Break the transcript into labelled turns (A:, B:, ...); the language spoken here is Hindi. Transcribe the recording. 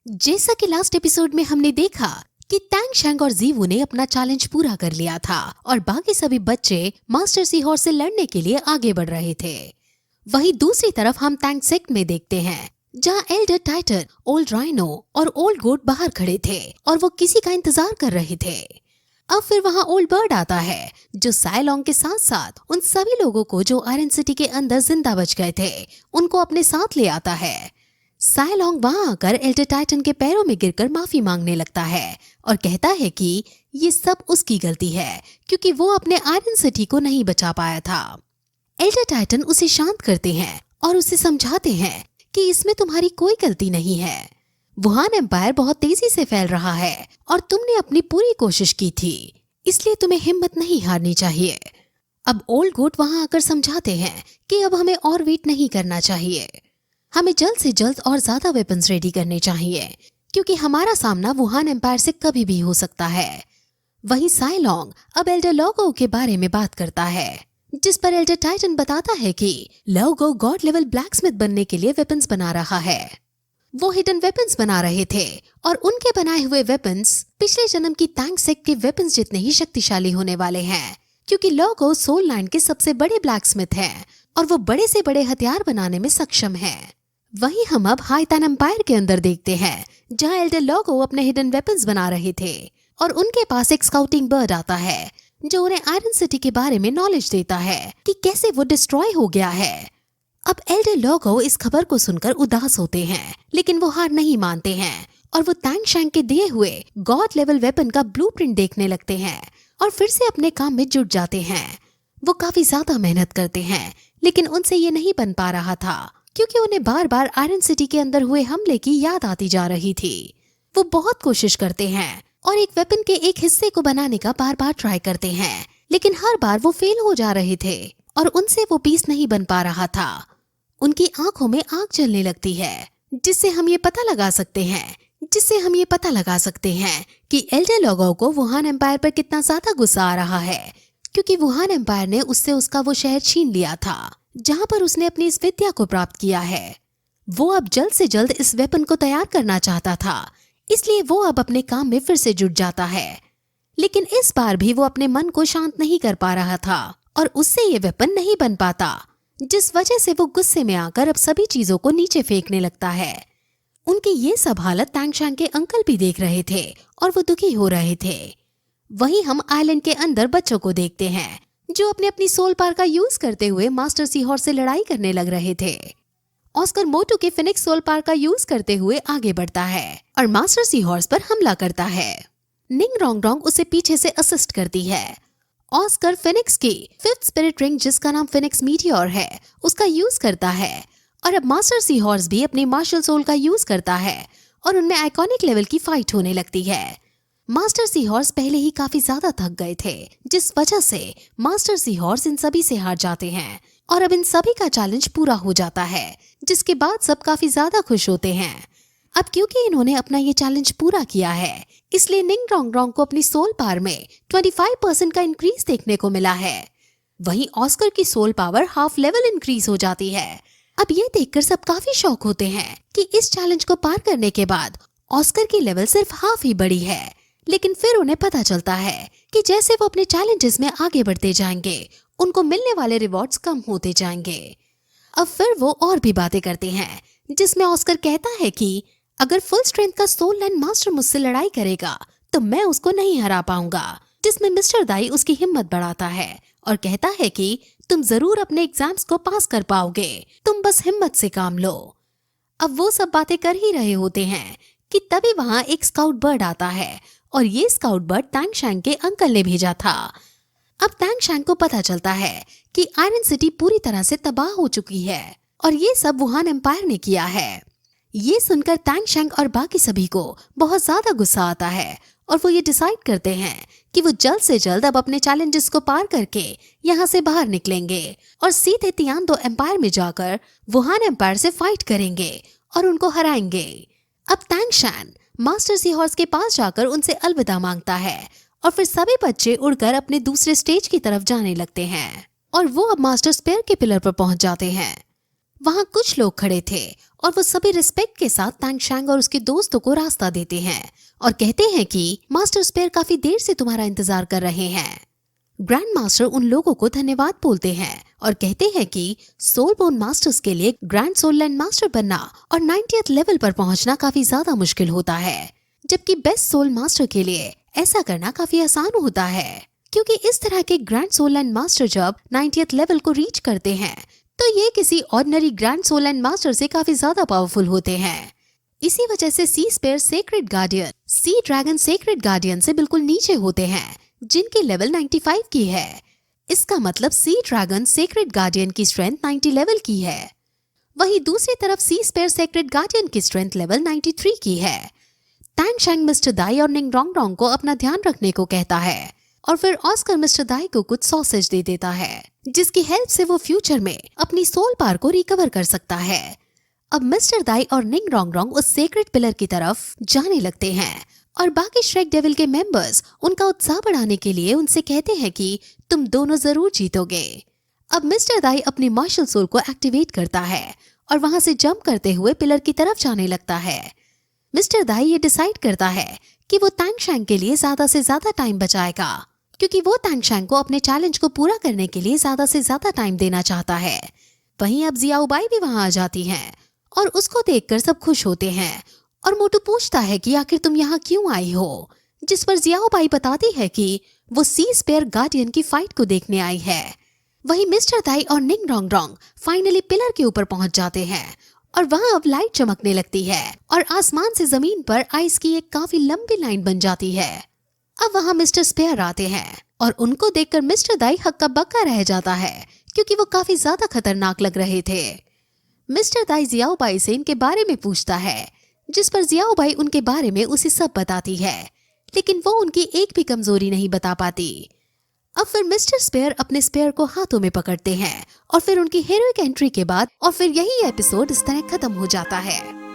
A: जैसा कि लास्ट एपिसोड में हमने देखा कि टैंग शैंग और जीवू ने अपना चैलेंज पूरा कर लिया था और बाकी सभी बच्चे मास्टर सी हॉर्स से लड़ने के लिए आगे बढ़ रहे थे। वहीं दूसरी तरफ हम टैंग सेक्ट में देखते हैं जहां एल्डर टाइटन, ओल्ड राइनो और ओल्ड गोट बाहर खड़े थे और वो किसी का इंतजार कर रहे थे। अब फिर वहां ओल्ड बर्ड आता है जो साइलोंग के साथ साथ उन सभी लोगों को जो आयरन सिटी के अंदर जिंदा बच गए थे उनको अपने साथ ले आता है। साइलोंग वहां आकर एल्डर टाइटन के पैरों में गिरकर माफी मांगने लगता है और कहता है कि ये सब उसकी गलती है क्योंकि वो अपने आयरन सिटी को नहीं बचा पाया था। एल्डर टाइटन उसे शांत करते हैं और उसे समझाते हैं कि इसमें तुम्हारी कोई गलती नहीं है। वुहान एम्पायर बहुत तेजी से फैल रहा है और तुमने अपनी पूरी कोशिश की थी, इसलिए तुम्हें हिम्मत नहीं हारनी चाहिए। अब ओल्ड गोट वहां आकर समझाते हैं कि अब हमें और वेट नहीं करना चाहिए, हमें जल्द से जल्द और ज्यादा वेपन्स रेडी करने चाहिए क्योंकि हमारा सामना वुहान एम्पायर से कभी भी हो सकता है। वहीं साइलोंग अब एल्डर लोगो के बारे में बात करता है जिस पर एल्डर टाइटन बताता है कि लोगो गॉड लेवल ब्लैकस्मिथ बनने के लिए वेपन्स बना रहा है। वो हिडन वेपन्स बना रहे थे और उनके बनाए हुए वेपन्स पिछले जन्म की टैंग सेक्ट के वेपन्स जितने ही शक्तिशाली होने वाले हैं क्योंकि लोगो सोल लैंड के सबसे बड़े ब्लैकस्मिथ हैं और वो बड़े से बड़े हथियार बनाने में सक्षम है। वहीं हम अब हाइतान एम्पायर के अंदर देखते हैं जहां एल्डर लोगो अपने हिडन वेपन्स बना रहे थे और उनके पास एक स्काउटिंग बर्ड आता है जो उन्हें आयरन सिटी के बारे में नॉलेज देता है कि कैसे वो डिस्ट्रॉय हो गया है। अब एल्डर लोगो इस खबर को सुनकर उदास होते हैं लेकिन वो हार नहीं मानते हैं और वो टैंग शैंग के दिए हुए गॉड लेवल वेपन का ब्लूप्रिंट देखने लगते हैं और फिर से अपने काम में जुट जाते हैं। वो काफी ज्यादा मेहनत करते हैं लेकिन उनसे ये नहीं बन पा रहा था क्योंकि उन्हें बार बार आयरन सिटी के अंदर हुए हमले की याद आती जा रही थी। वो बहुत कोशिश करते हैं और एक वेपन के एक हिस्से को बनाने का बार बार ट्राई करते हैं लेकिन हर बार वो फेल हो जा रहे थे और उनसे वो पीस नहीं बन पा रहा था। उनकी आंखों में आग जलने लगती है जिससे हम ये पता लगा सकते हैं कि एल्डर लोगो को वुहान एम्पायर पर कितना ज्यादा गुस्सा आ रहा है क्योंकि वुहान एम्पायर ने उससे उसका वो शहर छीन लिया था जहां पर उसने अपनी इस विद्या को प्राप्त किया है। वो अब जल्द से जल्द इस वेपन को तैयार करना चाहता था, इसलिए वो अब अपने काम में फिर से जुट जाता है। लेकिन इस बार भी वो अपने मन को शांत नहीं कर पा रहा था और उससे ये वेपन नहीं बन पाता, जिस वजह से वो गुस्से में आकर अब सभी चीजों को नीचे फेंकने लगता है। उनकी ये सब हालत टैंग शैंग के अंकल भी देख रहे थे और वो दुखी हो रहे थे। वहीं हम आइलैंड के अंदर बच्चों को देखते हैं जो अपने अपनी सोल पावर का यूज करते हुए मास्टर सी हॉर्स से लड़ाई करने लग रहे थे। ऑस्कर मोटू के फिनिक्स सोल पावर का यूज करते हुए आगे बढ़ता है और मास्टर सी हॉर्स पर हमला करता है। निंग रोंग रोंग उसे पीछे से असिस्ट करती है। ऑस्कर फिनिक्स की फिफ्थ स्पिरिट रिंग जिसका नाम फिनिक्स मीटियोर है उसका यूज करता है और अब मास्टर सी हॉर्स भी अपनी मार्शल सोल का यूज करता है और उनमें आइकॉनिक लेवल की फाइट होने लगती है। मास्टर सी हॉर्स पहले ही काफी ज्यादा थक गए थे जिस वजह से मास्टर सी हॉर्स इन सभी से हार जाते हैं और अब इन सभी का चैलेंज पूरा हो जाता है जिसके बाद सब काफी ज्यादा खुश होते हैं। अब क्योंकि इन्होंने अपना ये चैलेंज पूरा किया है इसलिए निंग रोंग रोंग को अपनी सोल पावर में 25% का इंक्रीज देखने को मिला है। वहीं ऑस्कर की soul power half level increase हो जाती है। अब ये देखकर सब काफी शॉक होते हैं कि इस चैलेंज को पार करने के बाद ऑस्कर की लेवल सिर्फ हाफ ही बढ़ी है। लेकिन फिर उन्हें पता चलता है कि जैसे वो अपने चैलेंजेस में आगे बढ़ते जाएंगे उनको मिलने वाले रिवॉर्ड्स कम होते जाएंगे। अब फिर वो और भी बातें करते हैं जिसमें ऑस्कर कहता है कि अगर फुल स्ट्रेंथ का सोल लैंड मास्टर मुझसे लड़ाई करेगा तो मैं उसको नहीं हरा पाऊंगा, जिसमें मिस्टर दाई उसकी हिम्मत बढ़ाता है और कहता है कि तुम जरूर अपने एग्जाम्स को पास कर पाओगे, तुम बस हिम्मत से काम लो। अब वो सब बातें कर ही रहे होते हैं कि तभी वहां एक स्काउट बर्ड आता है और ये स्काउट बर्ड टैंग शैंग के अंकल ने भेजा था। अब टैंग शैंग को पता चलता है कि आयरन सिटी पूरी तरह से तबाह हो चुकी है और ये सब वुहान एम्पायर ने किया है। ये सुनकर टैंग शैंग और बाकी सभी को बहुत ज्यादा गुस्सा आता है और वो ये डिसाइड करते हैं कि वो जल्द से जल्द अब अपने चैलेंजेस को पार करके यहाँ से बाहर निकलेंगे और सीधे तियानदो एम्पायर में जाकर वुहान एम्पायर से फाइट करेंगे और उनको हराएंगे। अब टैंग शैंग मास्टर सी हॉर्स के पास जाकर उनसे अलविदा मांगता है और फिर सभी बच्चे उड़कर अपने दूसरे स्टेज की तरफ जाने लगते हैं और वो अब मास्टर स्पेयर के पिलर पर पहुंच जाते हैं। वहाँ कुछ लोग खड़े थे और वो सभी रिस्पेक्ट के साथ तांग शैंग और उसके दोस्तों को रास्ता देते हैं और कहते हैं कि मास्टर स्पेयर काफी देर से तुम्हारा इंतजार कर रहे हैं। ग्रैंड मास्टर उन लोगों को धन्यवाद बोलते हैं और कहते हैं कि सोल बोन मास्टर्स के लिए ग्रैंड सोल लैंड मास्टर बनना और 90th लेवल पर पहुंचना काफी ज्यादा मुश्किल होता है, जबकि बेस्ट सोल मास्टर के लिए ऐसा करना काफी आसान होता है, क्योंकि इस तरह के ग्रैंड सोल लैंड मास्टर जब 90th लेवल को रीच करते हैं तो ये किसी ordinary grand soul land master से काफी ज्यादा पावरफुल होते हैं। इसी वजह से sea spear sacred guardian sea dragon sacred guardian से बिल्कुल नीचे होते हैं, जिनकी लेवल 95 की है। इसका मतलब सी ड्रैगन सेक्रेड गार्डियन की स्ट्रेंथ 90 लेवल की है। वहीं दूसरी तरफ सी स्पेयर सेक्रेड गार्डियन की स्ट्रेंथ लेवल 93 की है। तांग शैंग मिस्टर दाई और निंग रोंग रोंग को अपना ध्यान रखने को कहता है और फिर ऑस्कर मिस्टर दाई को कुछ सॉसेज दे देता है, जिसकी हेल्प से वो फ्यूचर में अपनी सोल पावर को रिकवर कर सकता है। अब मिस्टर दाई और निंग रोंग रोंग उस सेक्रेड पिलर की तरफ जाने लगते हैं और बाकी श्रेक डेविल के मेंबर्स उनका उत्साह बढ़ाने के लिए उनसे कहते हैं कि तुम दोनों जरूर जीतोगे। अब मिस्टर दाई अपनी मार्शल सोल को एक्टिवेट करता है और वहां से जंप करते हुए पिलर की तरफ जाने लगता है। मिस्टर दाई ये डिसाइड करता है कि वो तांग शैंग के लिए ज्यादा से ज्यादा टाइम बचाएगा, क्योंकि वो तांग शैंग को अपने चैलेंज को पूरा करने के लिए ज्यादा से ज्यादा टाइम देना चाहता है। वहीं अब जियाओबाई भी वहां आ जाती हैं और उसको देखकर सब खुश होते हैं और मोटू पूछता है कि आखिर तुम यहाँ क्यों आई हो, जिस पर जियाओबाई बताती है कि वो सी स्पेयर गार्डियन की फाइट को देखने आई है। वहीं मिस्टर दाई और निंग रोंग रोंग फाइनली पिलर के ऊपर पहुंच जाते हैं और वहां अब लाइट चमकने लगती है और आसमान से जमीन पर आइस की एक काफी लंबी लाइन बन जाती है। अब वहां मिस्टर स्पेयर आते हैं और उनको देखकर मिस्टर दाई हक्का बक्का रह जाता है, क्योंकि वो काफी ज्यादा खतरनाक लग रहे थे। मिस्टर दाई जियाओबाई से इनके बारे में पूछता है, जिस पर जियाओबाई उनके बारे में उसे सब बताती है, लेकिन वो उनकी एक भी कमजोरी नहीं बता पाती। अब फिर मिस्टर स्पेयर अपने स्पेयर को हाथों में पकड़ते हैं और फिर उनकी हीरोइक एंट्री के बाद और फिर यही एपिसोड इस तरह खत्म हो जाता है।